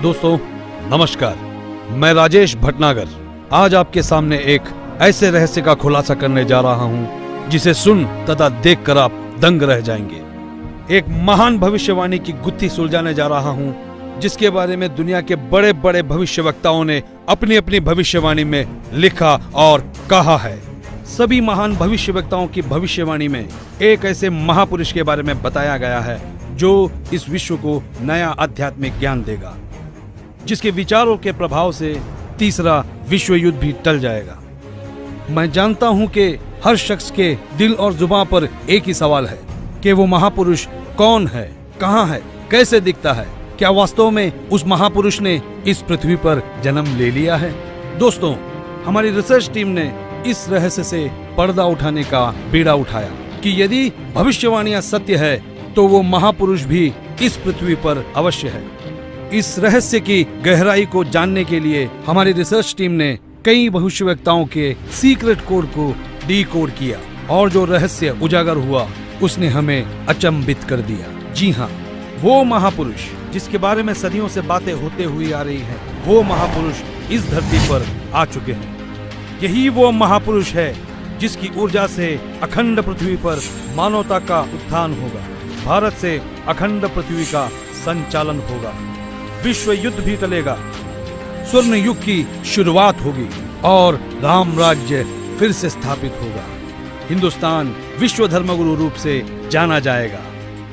दोस्तों नमस्कार, मैं राजेश भटनागर आज आपके सामने एक ऐसे रहस्य का खुलासा करने जा रहा हूं जिसे सुन तथा देखकर आप दंग रह जाएंगे। एक महान भविष्यवाणी की गुत्थी सुलझाने जा रहा हूं जिसके बारे में दुनिया के बड़े बड़े भविष्यवक्ताओं ने अपनी अपनी भविष्यवाणी में लिखा और कहा है। सभी महान भविष्यवक्ताओं की भविष्यवाणी में एक ऐसे महापुरुष के बारे में बताया गया है जो इस विश्व को नया आध्यात्मिक ज्ञान देगा, जिसके विचारों के प्रभाव से तीसरा विश्व युद्ध भी टल जाएगा। मैं जानता हूं कि हर शख्स के दिल और जुबान पर एक ही सवाल है कि वो महापुरुष कौन है, कहां है, कैसे दिखता है, क्या वास्तव में उस महापुरुष ने इस पृथ्वी पर जन्म ले लिया है। दोस्तों, हमारी रिसर्च टीम ने इस रहस्य से पर्दा उठाने का बीड़ा उठाया कि यदि भविष्यवाणियां सत्य है तो वो महापुरुष भी इस पृथ्वी पर अवश्य है। इस रहस्य की गहराई को जानने के लिए हमारी रिसर्च टीम ने कई भविष्यवक्ताओं के सीक्रेट कोड को डीकोड किया और जो रहस्य उजागर हुआ उसने हमें अचंभित कर दिया। जी हाँ, वो महापुरुष जिसके बारे में सदियों से बातें होते हुई आ रही हैं, वो महापुरुष इस धरती पर आ चुके हैं। यही वो महापुरुष है जिसकी ऊर्जा से अखंड पृथ्वी पर मानवता का उत्थान होगा, भारत से अखंड पृथ्वी का संचालन होगा, विश्व युद्ध भी टलेगा, स्वर्ण युग की शुरुआत होगी और राम राज्य फिर से स्थापित होगा। हिंदुस्तान विश्व धर्मगुरु रूप से जाना जाएगा।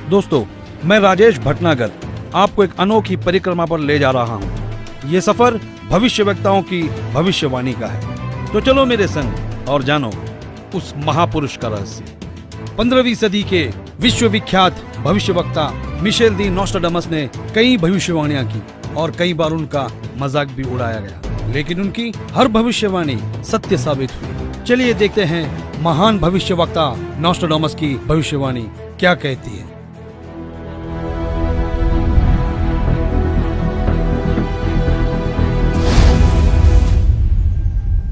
दोस्तों, मैं राजेश भटनागर आपको एक अनोखी परिक्रमा पर ले जा रहा हूँ। ये सफर भविष्यवक्ताओं की भविष्यवाणी का है, तो चलो मेरे संग और जानो उस महापुरुष का रहस्य। 15वीं सदी के विश्वविख्यात भविष्यवक्ता मिशेल दी नोस्ट्राडामस ने कई भविष्यवाणियां की और कई बार उनका मजाक भी उड़ाया गया, लेकिन उनकी हर भविष्यवाणी सत्य साबित हुई। चलिए देखते हैं महान भविष्यवक्ता नोस्ट्राडामस की भविष्यवाणी क्या कहती है।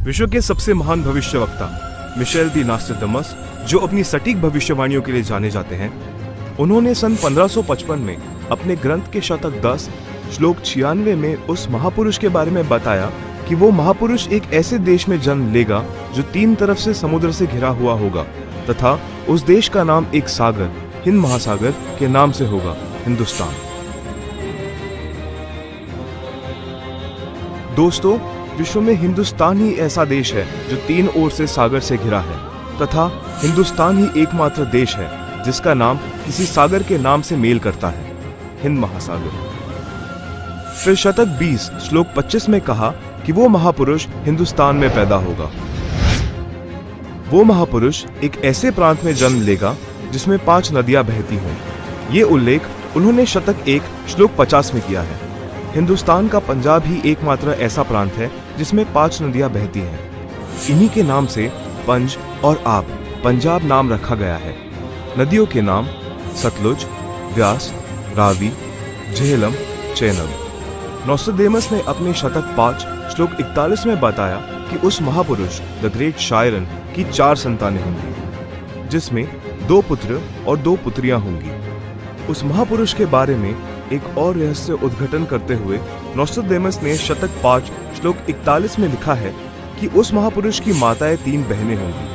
विश्व के सबसे महान भविष्यवक्ता मिशेल दी नोस्ट्राडामस, जो अपनी सटीक भविष्यवाणियों के लिए जाने जाते हैं, उन्होंने सन 1555 में अपने ग्रंथ के शतक 10 श्लोक 96 में उस महापुरुष के बारे में बताया कि वो महापुरुष एक ऐसे देश में जन्म लेगा जो 3 तरफ से समुद्र से घिरा हुआ होगा तथा उस देश का नाम एक सागर, हिंद महासागर के नाम से होगा, हिंदुस्तान। दोस्तों, विश्व में हिंदुस्तान ही ऐसा देश है जो 3 ओर से सागर से घिरा है तथा हिंदुस्तान ही एकमात्र देश है जिसका नाम किसी सागर के नाम से मेल करता है, हिंद महासागर। फिर शतक 20 श्लोक 25 में कहा कि वो महापुरुष हिंदुस्तान में पैदा होगा। वो महापुरुष एक ऐसे प्रांत में जन्म लेगा जिसमें 5 नदियां बहती हों। ये उल्लेख उन्होंने शतक 1 श्लोक 50 में किया है। हिंदुस्तान का पंजाब ही एकमात्र ऐसा प्रांत है जिसमें 5 नदियां बहती हैं। इन्हीं के नाम से पंज और आब पंजाब नाम रखा गया है। नदियों के नाम सतलुज, व्यास, रावी, झेलम, चेनाब। नोस्ट्राडामस ने अपने शतक 5 श्लोक 41 में बताया कि उस महापुरुष द ग्रेट शायरन की 4 संतानें होंगी, जिसमें 2 पुत्र और 2 पुत्रियां होंगी। उस महापुरुष के बारे में एक और रहस्य उद्घाटन करते हुए नोस्ट्राडामस ने शतक 5 श्लोक 41 में लिखा है कि उस महापुरुष की माताएं 3 बहनें होंगी।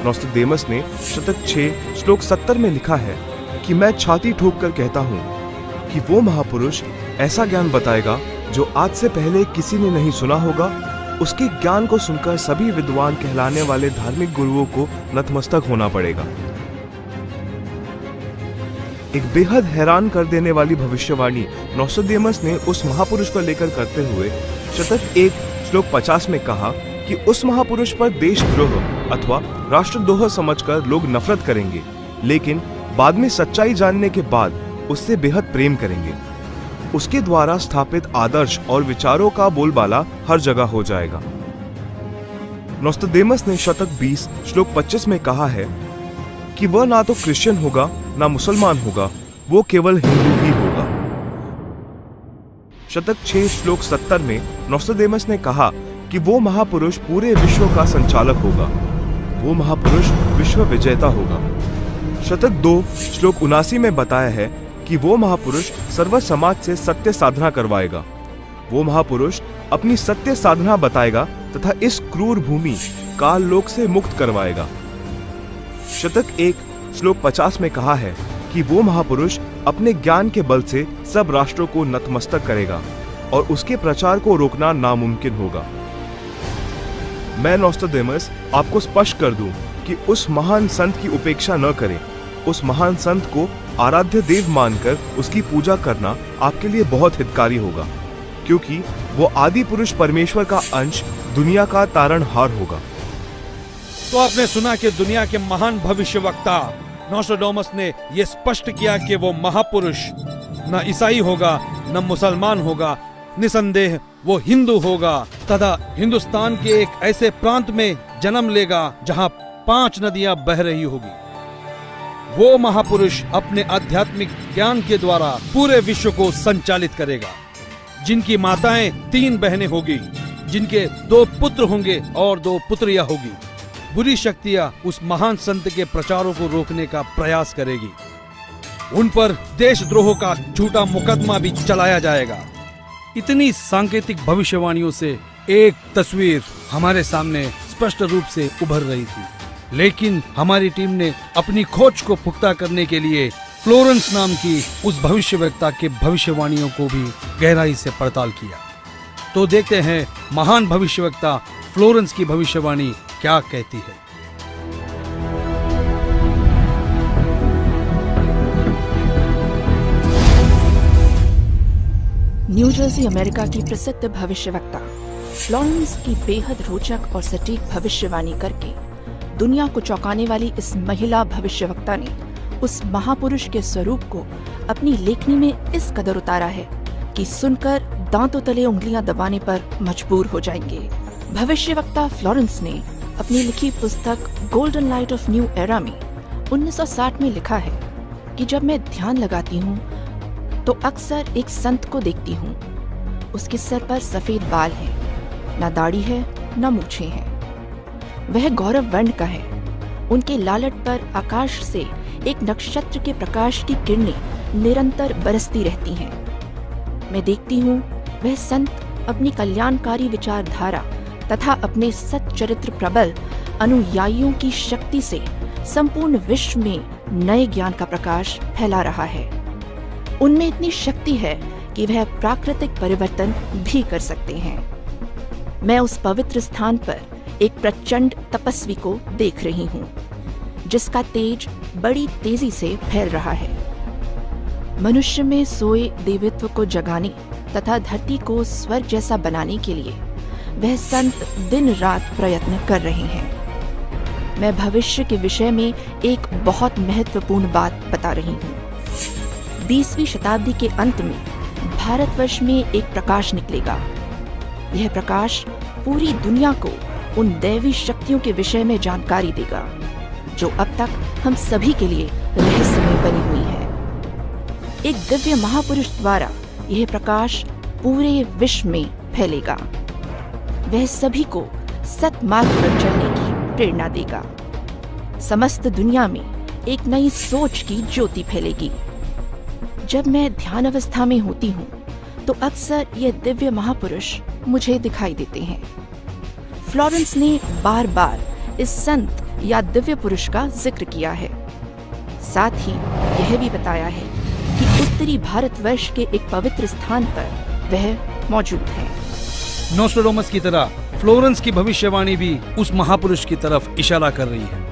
नोस्ट्राडामस ने शतक 6 श्लोक 70 में लिखा है कि मैं छाती ठोक कर कहता हूँ कि वो महापुरुष ऐसा ज्ञान बताएगा जो आज से पहले किसी ने नहीं सुना होगा। उसके ज्ञान को सुनकर सभी विद्वान कहलाने वाले धार्मिक गुरुओं को नतमस्तक होना पड़ेगा। एक बेहद हैरान कर देने वाली भविष्यवाणी नोस्ट्राडामस ने उस महापुरुष को लेकर करते हुए शतक 1 श्लोक 50 में कहा कि उस महापुरुष पर देशद्रोह अथवा राष्ट्रद्रोह समझकर लोग नफरत करेंगे, लेकिन बाद में सच्चाई जानने के बाद उससे बेहद प्रेम करेंगे। उसके द्वारा स्थापित आदर्श और विचारों का बोलबाला हर जगह हो जाएगा। नोस्ट्राडामस ने शतक 20 श्लोक 25 में कहा है कि वह ना तो क्रिश्चियन होगा ना मुसलमान होगा, वो केवल हिंदू ही होगा। शतक 6 श्लोक 70 में नोस्ट्राडामस ने कहा कि वो महापुरुष पूरे विश्व का संचालक होगा, वो महापुरुष विश्व विजेता होगा। शतक 2 श्लोक 79 में बताया है कि वो महापुरुष सर्व समाज से सत्य साधना करवाएगा वो महापुरुष अपनी सत्य साधना बताएगा तथा इस क्रूर भूमि काल लोक से मुक्त करवाएगा। शतक 1 श्लोक 50 में कहा है कि वो महापुरुष अपने ज्ञान के बल से सब राष्ट्रों को नतमस्तक करेगा और उसके प्रचार को रोकना नामुमकिन होगा। मैं नोस्ट्राडेमस आपको स्पष्ट कर दूं कि उस महान संत की उपेक्षा न करें। उस महान संत को आराध्य देव मानकर उसकी पूजा करना आपके लिए बहुत हितकारी होगा, क्योंकि वो आदि पुरुष परमेश्वर का अंश, दुनिया का तारणहार होगा। तो आपने सुना कि दुनिया के महान भविष्यवक्ता नोस्ट्राडेमस ने यह स्पष्ट किया कि वो महापुरुष न ईसाई होगा न मुसलमान होगा, निसंदेह वो हिंदू होगा तथा हिंदुस्तान के एक ऐसे प्रांत में जन्म लेगा जहां 5 नदियां बह रही होगी। वो महापुरुष अपने आध्यात्मिक ज्ञान के द्वारा पूरे विश्व को संचालित करेगा, जिनकी माताएं 3 बहनें होगी, जिनके 2 पुत्र होंगे और 2 पुत्रियां होगी। बुरी शक्तियां उस महान संत के प्रचारों को रोकने का प्रयास करेगी। उन पर देशद्रोह का झूठा मुकदमा भी चलाया जाएगा। इतनी सांकेतिक भविष्यवाणियों से एक तस्वीर हमारे सामने स्पष्ट रूप से उभर रही थी, लेकिन हमारी टीम ने अपनी खोज को पुख्ता करने के लिए फ्लोरेंस नाम की उस भविष्यवक्ता के भविष्यवाणियों को भी गहराई से पड़ताल किया। तो देखते हैं महान भविष्यवक्ता फ्लोरेंस की भविष्यवाणी क्या कहती है। न्यू जर्सी अमेरिका की प्रसिद्ध भविष्यवक्ता फ्लोरेंस की बेहद रोचक और सटीक भविष्यवाणी करके दुनिया को चौंकाने वाली इस महिला भविष्यवक्ता ने उस महापुरुष के स्वरूप को अपनी लेखनी में इस कदर उतारा है कि सुनकर दांतों तले उंगलियां दबाने पर मजबूर हो जाएंगे। भविष्यवक्ता फ्लोरेंस ने अपनी लिखी पुस्तक golden light of new era में 1960 में लिखा है कि जब मैं ध्यान लगाती हूँ तो अक्सर एक संत को देखती हूँ। उसके सर पर सफेद बाल हैं, न दाढ़ी है न मूछें हैं। वह गौरव वर्ण का है। उनके लालट पर आकाश से एक नक्षत्र के प्रकाश की किरणें निरंतर बरसती रहती हैं। मैं देखती हूँ वह संत अपनी कल्याणकारी विचारधारा तथा अपने सच्चरित्र प्रबल अनुयायियों की शक्ति से संपूर्ण विश्व में नए ज्ञान का प्रकाश फैला रहा है। उनमें इतनी शक्ति है कि वह प्राकृतिक परिवर्तन भी कर सकते हैं। मैं उस पवित्र स्थान पर एक प्रचंड तपस्वी को देख रही हूँ, जिसका तेज बड़ी तेजी से फैल रहा है। मनुष्य में सोए देवत्व को जगाने तथा धरती को स्वर्ग जैसा बनाने के लिए वह संत दिन रात प्रयत्न कर रहे हैं। मैं भविष्य के विषय में एक बहुत महत्वपूर्ण बात बता रही हूँ। 20वीं शताब्दी के अंत में भारतवर्ष में एक प्रकाश निकलेगा। यह प्रकाश पूरी दुनिया को उन दैवी शक्तियों के विषय में जानकारी देगा जो अब तक हम सभी के लिए रहस्यमय बनी हुई है। एक दिव्य महापुरुष द्वारा यह प्रकाश पूरे विश्व में फैलेगा। वह सभी को सत्मार्ग पर चलने की प्रेरणा देगा। समस्त दुनिया में एक नई सोच की ज्योति फैलेगी। जब मैं ध्यान अवस्था में होती हूँ तो अक्सर ये दिव्य महापुरुष मुझे दिखाई देते हैं। फ्लोरेंस ने बार बार इस संत या दिव्य पुरुष का जिक्र किया है। साथ ही यह भी बताया है कि उत्तरी भारतवर्ष के एक पवित्र स्थान पर वह मौजूद है। नोस्ट्राडेमस की तरह फ्लोरेंस की भविष्यवाणी भी उस महापुरुष की तरफ इशारा कर रही है।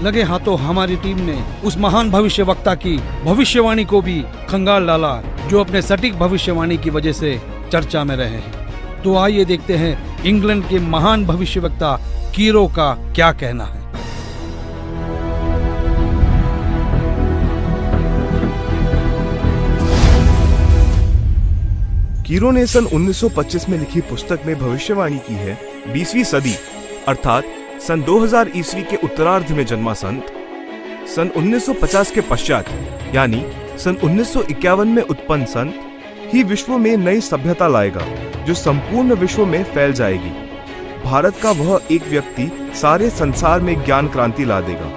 लगे हाथों हमारी टीम ने उस महान भविष्यवक्ता की भविष्यवाणी को भी खंगाल डाला, जो अपने सटीक भविष्यवाणी की वजह से चर्चा में रहे हैं। तो आइए देखते हैं इंग्लैंड के महान भविष्यवक्ता कीरो का क्या कहना है। कीरो ने सन 1925 में लिखी पुस्तक में भविष्यवाणी की है 20वीं सदी अर्थात सन 2000 ईस्वी के उत्तरार्ध में जन्मा संत सन 1950 के पश्चात यानी सन 1951 में उत्पन्न संत ही विश्व में नई सभ्यता लाएगा जो संपूर्ण विश्व में फैल जाएगी। भारत का वह एक व्यक्ति सारे संसार में ज्ञान क्रांति ला देगा।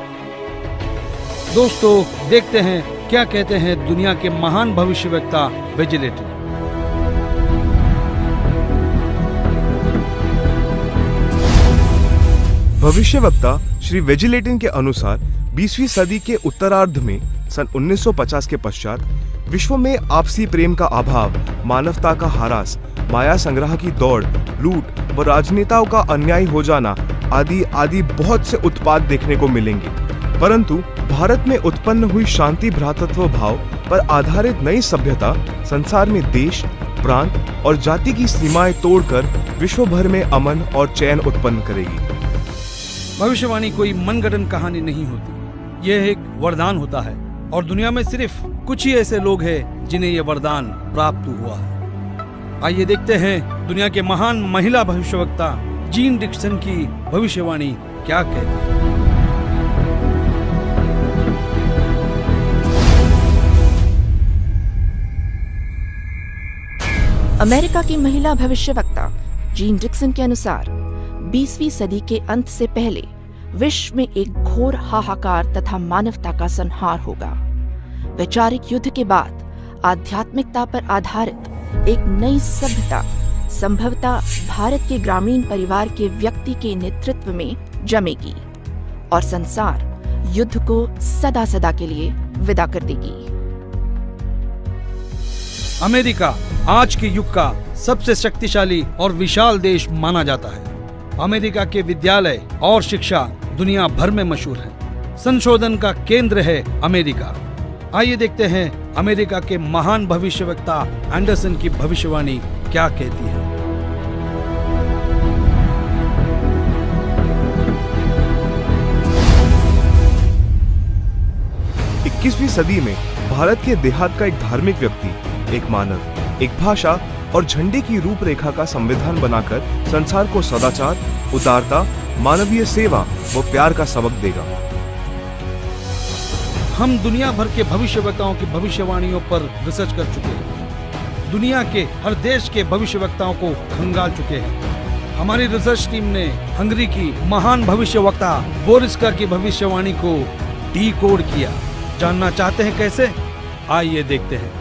दोस्तों देखते हैं क्या कहते हैं दुनिया के महान भविष्यवक्ता विजिलेटरी। भविष्यवक्ता श्री वेजिलेटिन के अनुसार 20वीं सदी के उत्तरार्ध में सन 1950 के पश्चात विश्व में आपसी प्रेम का अभाव, मानवता का ह्रास, माया संग्रह की दौड़, लूट व राजनेताओं का अन्याय हो जाना आदि आदि बहुत से उत्पाद देखने को मिलेंगे। परंतु भारत में उत्पन्न हुई शांति भ्रातृत्व भाव पर आधारित नई सभ्यता संसार में देश, प्रांत और जाति की सीमाएं तोड़कर विश्व भर में अमन और चैन उत्पन्न करेगी। भविष्यवाणी कोई मनगढ़ंत कहानी नहीं होती, यह एक वरदान होता है और दुनिया में सिर्फ कुछ ही ऐसे लोग हैं जिन्हें यह वरदान प्राप्त हुआ है। आइए देखते हैं दुनिया के महान महिला भविष्यवक्ता जीन डिक्सन की भविष्यवाणी क्या कहती है। अमेरिका की महिला भविष्यवक्ता जीन डिक्सन के अनुसार 20वीं सदी के अंत से पहले विश्व में एक घोर हाहाकार तथा मानवता का संहार होगा। वैचारिक युद्ध के बाद आध्यात्मिकता पर आधारित एक नई सभ्यता संभवतः भारत के ग्रामीण परिवार के व्यक्ति के नेतृत्व में जमेगी और संसार युद्ध को सदा सदा के लिए विदा कर देगी। अमेरिका आज के युग का सबसे शक्तिशाली और विशाल देश माना जाता है। अमेरिका के विद्यालय और शिक्षा दुनिया भर में मशहूर है। संशोधन का केंद्र है अमेरिका। आइए देखते हैं अमेरिका के महान भविष्यवक्ता एंडरसन की भविष्यवाणी क्या कहती है। 21वीं सदी में भारत के देहात का एक धार्मिक व्यक्ति, एक मानव, एक भाषा और झंडे की रूपरेखा का संविधान बनाकर संसार को सदाचार, उदारता, मानवीय सेवा व प्यार का सबक देगा। हम दुनिया भर के भविष्यवक्ताओं की भविष्यवाणियों पर रिसर्च कर चुके हैं। दुनिया के हर देश के भविष्यवक्ताओं को खंगाल चुके हैं। हमारी रिसर्च टीम ने हंगरी की महान भविष्यवक्ता बोरिस्का की भविष्यवाणी को डीकोड किया। जानना चाहते हैं कैसे? आइए देखते हैं।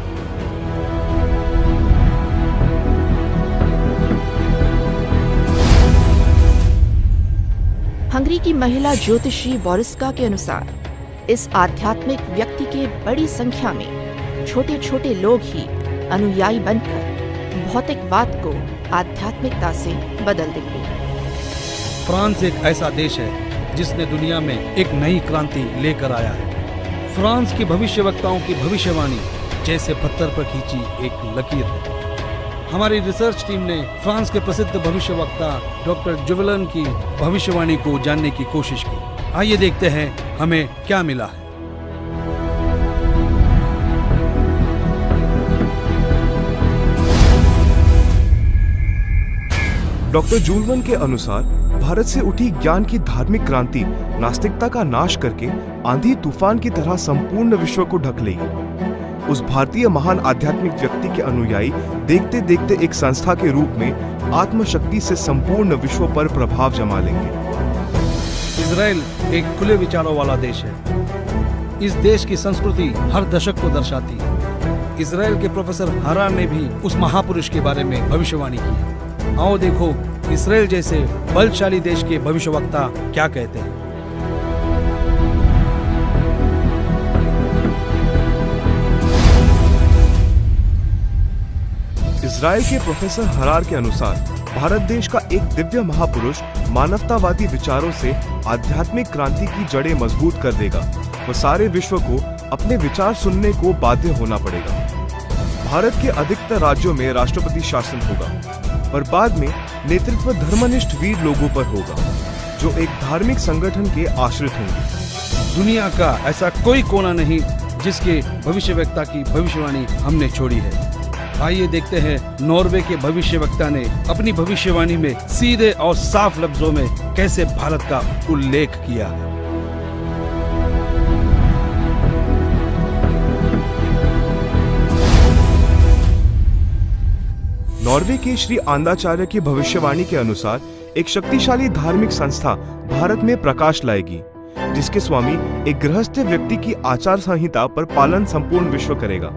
हंगरी की महिला ज्योतिषी बोरिस्का के अनुसार इस आध्यात्मिक व्यक्ति के बड़ी संख्या में छोटे छोटे लोग ही अनुयायी बनकर भौतिकवाद को आध्यात्मिकता से बदल देंगे। फ्रांस एक ऐसा देश है जिसने दुनिया में एक नई क्रांति लेकर आया है। फ्रांस की भविष्यवक्ताओं की भविष्यवाणी जैसे पत्थर पर खींची एक लकीर है। हमारी रिसर्च टीम ने फ्रांस के प्रसिद्ध भविष्यवक्ता डॉक्टर जुवेलन की भविष्यवाणी को जानने की कोशिश की। आइए देखते हैं हमें क्या मिला है। डॉक्टर जुवेलन के अनुसार भारत से उठी ज्ञान की धार्मिक क्रांति नास्तिकता का नाश करके आंधी तूफान की तरह संपूर्ण विश्व को ढक लेगी। उस भारतीय महान आध्यात्मिक व्यक्ति के अनुयायी देखते देखते एक संस्था के रूप में आत्मशक्ति से संपूर्ण विश्व पर प्रभाव जमा लेंगे। इजराइल एक खुले विचारों वाला देश है। इस देश की संस्कृति हर दशक को दर्शाती है। इजराइल के प्रोफेसर हरार ने भी उस महापुरुष के बारे में भविष्यवाणी की है। आओ देखो इजराइल जैसे बलशाली देश के भविष्यवक्ता क्या कहते हैं। इजराइल के प्रोफेसर हरार के अनुसार भारत देश का एक दिव्य महापुरुष मानवतावादी विचारों से आध्यात्मिक क्रांति की जड़ें मजबूत कर देगा व सारे विश्व को अपने विचार सुनने को बाध्य होना पड़ेगा। भारत के अधिकतर राज्यों में राष्ट्रपति शासन होगा, पर बाद में नेतृत्व धर्मनिष्ठ वीर लोगों पर होगा जो एक धार्मिक संगठन के आश्रित होंगे। दुनिया का ऐसा कोई कोना नहीं जिसके भविष्यवक्ता की भविष्यवाणी हमने छोड़ी है। आइए देखते हैं नॉर्वे के भविष्यवक्ता ने अपनी भविष्यवाणी में सीधे और साफ लफ्जों में कैसे भारत का उल्लेख किया है। नॉर्वे के श्री आंदाचार्य की भविष्यवाणी के अनुसार एक शक्तिशाली धार्मिक संस्था भारत में प्रकाश लाएगी, जिसके स्वामी एक गृहस्थ व्यक्ति की आचार संहिता पर पालन संपूर्ण विश्व करेगा।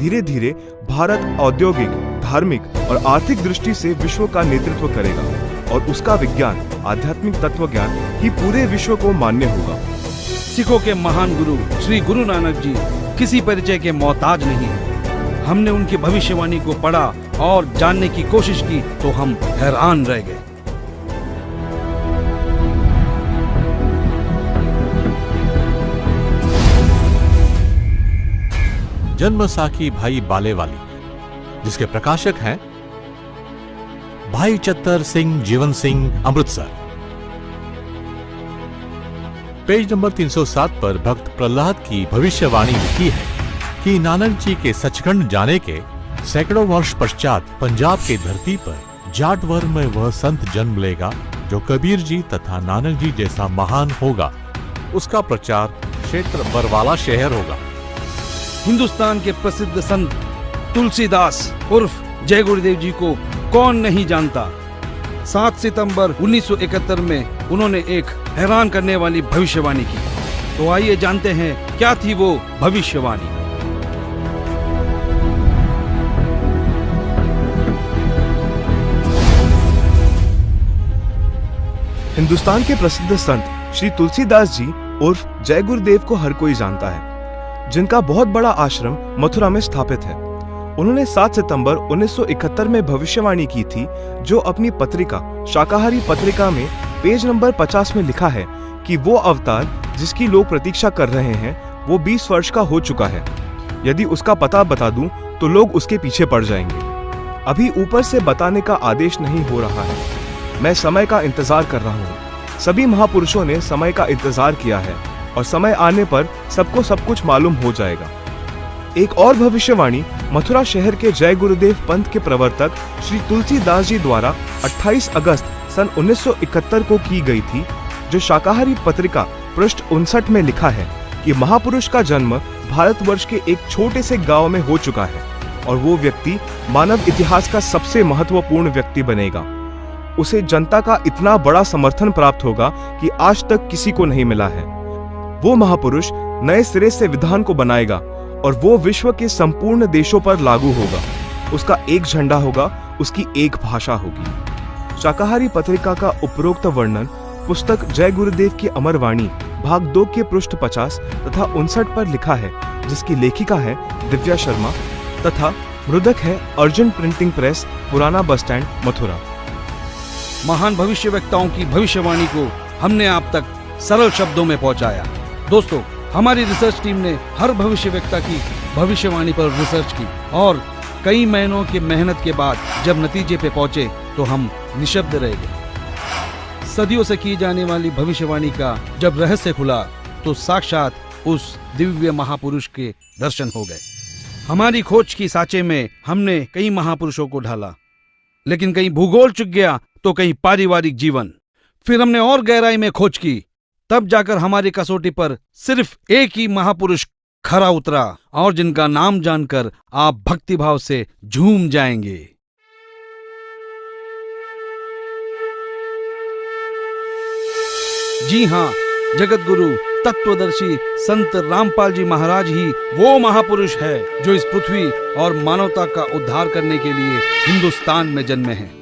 धीरे धीरे भारत औद्योगिक, धार्मिक और आर्थिक दृष्टि से विश्व का नेतृत्व करेगा और उसका विज्ञान आध्यात्मिक तत्व ज्ञान ही पूरे विश्व को मान्य होगा। सिखों के महान गुरु श्री गुरु नानक जी किसी परिचय के मोहताज नहीं। हमने उनकी भविष्यवाणी को पढ़ा और जानने की कोशिश की तो हम हैरान रह गए। जन्मसाखी भाई बालेवाली, जिसके प्रकाशक हैं भाई चत्तर सिंह जीवन सिंह, अमृतसर। पेज नंबर 307 पर भक्त प्रहलाद की भविष्यवाणी लिखी है कि नानक जी के सचखंड जाने के सैकड़ों वर्ष पश्चात पंजाब की धरती पर जाटवर में वह संत जन्म लेगा जो कबीर जी तथा नानक जी जैसा महान होगा। उसका प्रचार क्षेत्र बरवाला शहर होगा। हिंदुस्तान के प्रसिद्ध संत तुलसीदास उर्फ जय गुरुदेव जी को कौन नहीं जानता। 7 सितंबर 1971 में उन्होंने एक हैरान करने वाली भविष्यवाणी की। तो आइए जानते हैं क्या थी वो भविष्यवाणी। हिंदुस्तान के प्रसिद्ध संत श्री तुलसीदास जी उर्फ जय गुरुदेव को हर कोई जानता है, जिनका बहुत बड़ा आश्रम मथुरा में स्थापित है। उन्होंने 7 सितंबर 1971 में भविष्यवाणी की थी, जो अपनी पत्रिका शाकाहारी पत्रिका में पेज नंबर 50 में लिखा है कि वो अवतार जिसकी लोग प्रतीक्षा कर रहे हैं वो 20 वर्ष का हो चुका है। यदि उसका पता बता दूं तो लोग उसके पीछे पड़ जाएंगे। अभी ऊपर से बताने का आदेश नहीं हो रहा है। मैं समय का इंतजार कर रहा हूँ। सभी महापुरुषों ने समय का इंतजार किया है और समय आने पर सबको सब कुछ मालूम हो जाएगा। एक और भविष्यवाणी मथुरा शहर के जय गुरुदेव पंथ के प्रवर्तक श्री तुलसीदास जी द्वारा 28 अगस्त सन 1971 को की गई थी, जो शाकाहारी पत्रिका पृष्ठ 59 में लिखा है कि महापुरुष का जन्म भारतवर्ष के एक छोटे से गांव में हो चुका है और वो व्यक्ति मानव इतिहास का सबसे महत्वपूर्ण व्यक्ति बनेगा। उसे जनता का इतना बड़ा समर्थन प्राप्त होगा कि आज तक किसी को नहीं मिला है। वो महापुरुष नए सिरे से विधान को बनाएगा और वो विश्व के संपूर्ण देशों पर लागू होगा। उसका एक झंडा होगा, उसकी एक भाषा होगी। शाकाहारी पत्रिका का उपरोक्त वर्णन पुस्तक जय गुरुदेव की अमर वाणी भाग 2 के पृष्ठ 50 तथा 59 पर लिखा है, जिसकी लेखिका है दिव्या शर्मा तथा मृदक है अर्जुन प्रिंटिंग प्रेस, पुराना बस स्टैंड, मथुरा। महान भविष्यवक्ताओं की भविष्यवाणी को हमने आप तक सरल शब्दों में पहुंचाया। दोस्तों, हमारी रिसर्च टीम ने हर भविष्यवक्ता की भविष्यवाणी पर रिसर्च की और कई महीनों की मेहनत के बाद जब नतीजे पे पहुंचे तो हम निशब्द रह गए। सदियों से की जाने वाली भविष्यवाणी का जब रहस्य खुला तो साक्षात उस दिव्य महापुरुष के दर्शन हो गए। हमारी खोज की साँचे में हमने कई महापुरुषों को ढाला, लेकिन कहीं भूगोल चुक गया तो कहीं पारिवारिक जीवन। फिर हमने और गहराई में खोज की, तब जाकर हमारी कसौटी पर सिर्फ एक ही महापुरुष खरा उतरा और जिनका नाम जानकर आप भक्तिभाव से झूम जाएंगे। जी हां, जगत गुरु तत्वदर्शी संत रामपाल जी महाराज ही वो महापुरुष है जो इस पृथ्वी और मानवता का उद्धार करने के लिए हिंदुस्तान में जन्मे हैं।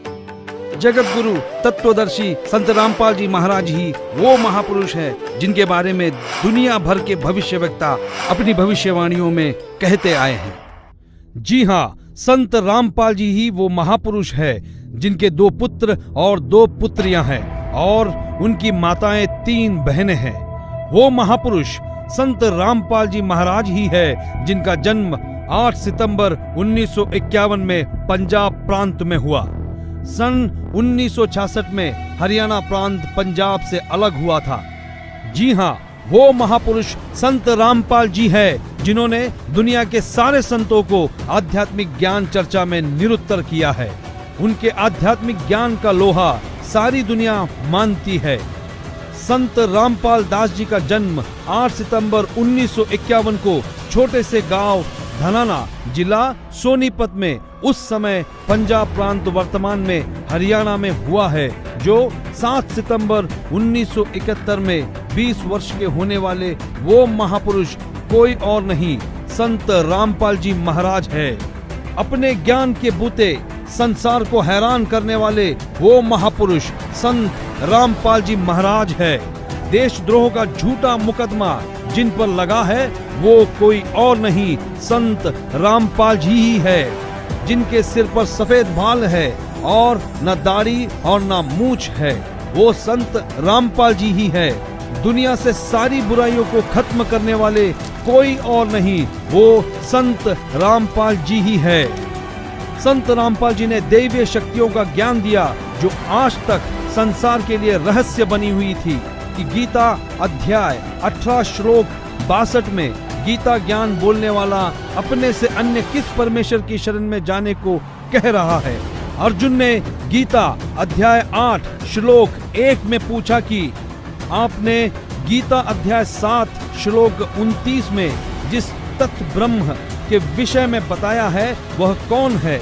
जगत गुरु तत्वदर्शी संत रामपाल जी महाराज ही वो महापुरुष है जिनके बारे में दुनिया भर के भविष्यवक्ता अपनी भविष्यवाणियों में कहते आए हैं। जी हां, संत रामपाल जी ही वो महापुरुष है जिनके 2 पुत्र और 2 पुत्रियां हैं और उनकी माताएं 3 बहनें हैं। वो महापुरुष संत रामपाल जी महाराज ही है जिनका जन्म 8 सितंबर 1951 में पंजाब प्रांत में हुआ। सन 1966 में हरियाणा प्रांत पंजाब से अलग हुआ था। जी हां, वो महापुरुष संत रामपाल जी है जिन्होंने दुनिया के सारे संतों को आध्यात्मिक ज्ञान चर्चा में निरुत्तर किया है। उनके आध्यात्मिक ज्ञान का लोहा सारी दुनिया मानती है। संत रामपाल दास जी का जन्म 8 सितंबर 1951 को छोटे से गांव धनाना, जिला सोनीपत में, उस समय पंजाब प्रांत वर्तमान में हरियाणा में हुआ है, जो 7 सितंबर 1971 में 20 वर्ष के होने वाले वो महापुरुष कोई और नहीं, संत रामपाल जी महाराज है। अपने ज्ञान के बूते संसार को हैरान करने वाले वो महापुरुष संत रामपाल जी महाराज है। देशद्रोह का झूठा मुकदमा जिन पर लगा है वो कोई और नहीं, संत रामपाल जी ही है, जिनके सिर पर सफेद बाल है और न दाढ़ी और न मूंछ है। वो संत रामपाल जी ही है। दुनिया से सारी बुराइयों को खत्म करने वाले कोई और नहीं, वो संत रामपाल जी ही है। संत रामपाल जी ने दैवीय शक्तियों का ज्ञान दिया जो आज तक संसार के लिए रहस्य बनी हुई थी कि गीता अध्याय 18 श्लोक 62 में गीता ज्ञान बोलने वाला अपने से अन्य किस परमेश्वर की शरण में जाने को कह रहा है। अर्जुन ने गीता अध्याय 8 श्लोक 1 में पूछा कि आपने गीता अध्याय 7 श्लोक 29 में जिस तत्व ब्रह्म के विषय में बताया है वह कौन है?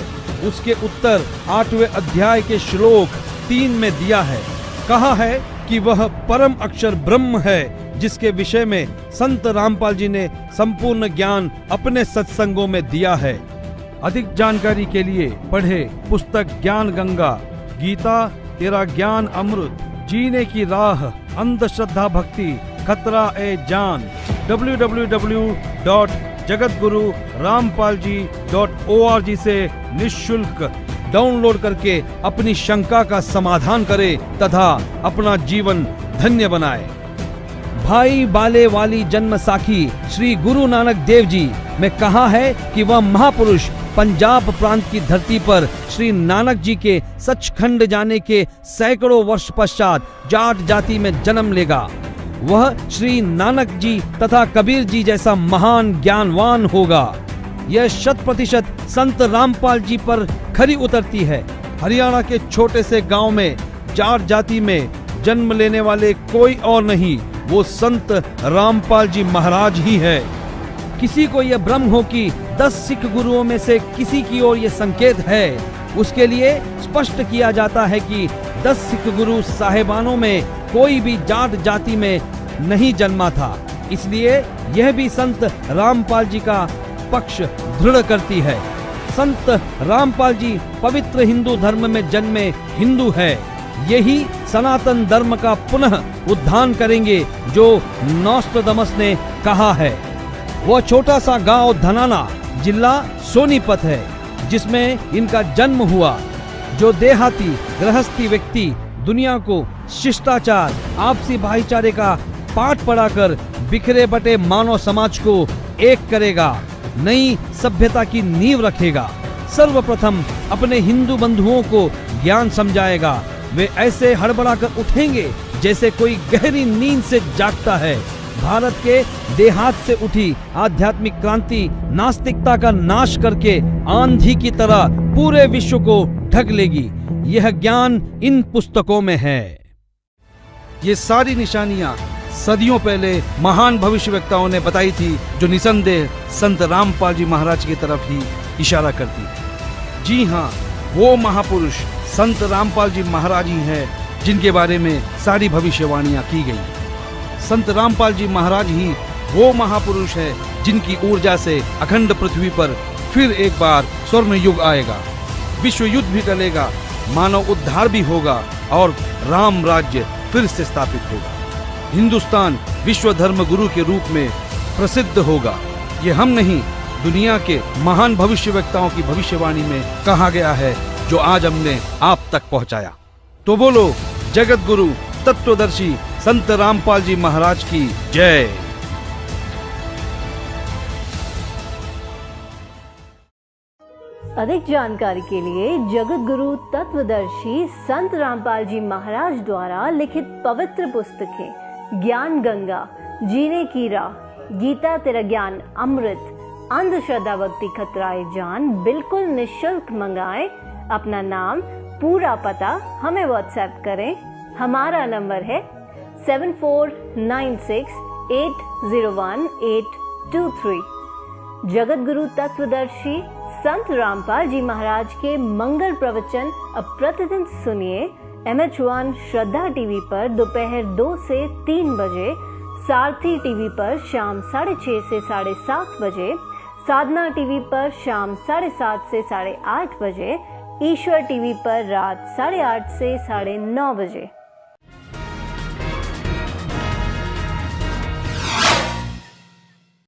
उसके उत्तर 8वें अध्याय के श्लोक 3 में दिया है। कहा है कि वह परम अक्षर ब्रह्म है, जिसके विषय में संत रामपाल जी ने संपूर्ण ज्ञान अपने सत्संगों में दिया है। अधिक जानकारी के लिए पढ़े पुस्तक ज्ञान गंगा, गीता तेरा ज्ञान अमृत, जीने की राह, अंधश्रद्धा भक्ति, खतरा ए जान। www.jagatgururampalji.org से निःशुल्क डाउनलोड करके अपनी शंका का समाधान करे तथा अपना जीवन धन्य बनाए। भाई बाले वाली जन्म साखी श्री गुरु नानक देव जी में कहा है कि वह महापुरुष पंजाब प्रांत की धरती पर श्री नानक जी के सचखंड जाने के सैकड़ों वर्ष पश्चात जाट जाति में जन्म लेगा। वह श्री नानक जी तथा कबीर जी जैसा महान ज्ञानवान होगा। यह 100% संत रामपाल जी पर खरी उतरती है। हरियाणा के छोटे से गांव में जाट जाति में जन्म लेने वाले कोई और नहीं, वो संत रामपाल जी महाराज ही है। किसी को यह भ्रम हो कि 10 सिख गुरुओं में से किसी की ओर यह संकेत है, उसके लिए स्पष्ट किया जाता है कि 10 सिख गुरु साहेबानों में कोई भी जाट जाति में नहीं जन्मा था। इसलिए यह भी संत रामपाल जी का पक्ष दृढ़ करती है। संत रामपाल जी पवित्र हिंदू धर्म में जन्मे हिंदू है। यही सनातन धर्म का पुनः उद्धार करेंगे जो नोस्ट्राडामस ने कहा है। वह छोटा सा गांव धनाना जिला सोनीपत है जिसमें इनका जन्म हुआ। जो देहाती गृहस्थी व्यक्ति दुनिया को शिष्टाचार, आपसी भाईचारे का पाठ पढ़ाकर बिखरे बटे मानव समाज को एक करेगा, नई सभ्यता की नींव रखेगा। सर्वप्रथम अपने हिंदू बंधुओं को ज्ञान समझाएगा। वे ऐसे हड़बड़ाकर उठेंगे जैसे कोई गहरी नींद से जागता है। भारत के देहात से उठी आध्यात्मिक क्रांति नास्तिकता का नाश करके आंधी की तरह पूरे विश्व को ढक लेगी। यह ज्ञान इन पुस्तकों में है। ये सारी निशानियां सदियों पहले महान भविष्यवक्ताओं ने बताई थी, जो निसंदेह संत रामपाल जी महाराज की तरफ ही इशारा करती है। जी हाँ, वो महापुरुष संत रामपाल जी महाराज ही है जिनके बारे में सारी भविष्यवाणियां की गई। संत रामपाल जी महाराज ही वो महापुरुष है जिनकी ऊर्जा से अखंड पृथ्वी पर फिर एक बार स्वर्ण युग आएगा, विश्व युद्ध भी टलेगा, मानव उद्धार भी होगा और राम राज्य फिर से स्थापित होगा। हिंदुस्तान विश्व धर्म गुरु के रूप में प्रसिद्ध होगा। ये हम नहीं, दुनिया के महान भविष्यवक्ताओं की भविष्यवाणी में कहा गया है, जो आज हमने आप तक पहुंचाया। तो बोलो जगत गुरु तत्वदर्शी संत रामपाल जी महाराज की जय। अधिक जानकारी के लिए जगत गुरु तत्वदर्शी संत रामपाल जी महाराज द्वारा लिखित पवित्र पुस्तकें ज्ञान गंगा, जीने की राह, गीता तेरा ज्ञान अमृत, अंधश्रद्धा भक्ति खतराए जान बिल्कुल निःशुल्क मंगाएं। अपना नाम, पूरा पता हमें व्हाट्सएप करें। हमारा नंबर है 7496801823। जगत गुरु तत्वदर्शी संत रामपाल जी महाराज के मंगल प्रवचन अब प्रतिदिन सुनिए MH1 श्रद्धा टीवी पर दोपहर 2 से 3 बजे, सारथी टीवी पर शाम 6:30 से 7:30 बजे, साधना टीवी पर शाम 7:30 से 8:30 बजे, ईश्वर टीवी पर रात 8:30 से 9:30 बजे।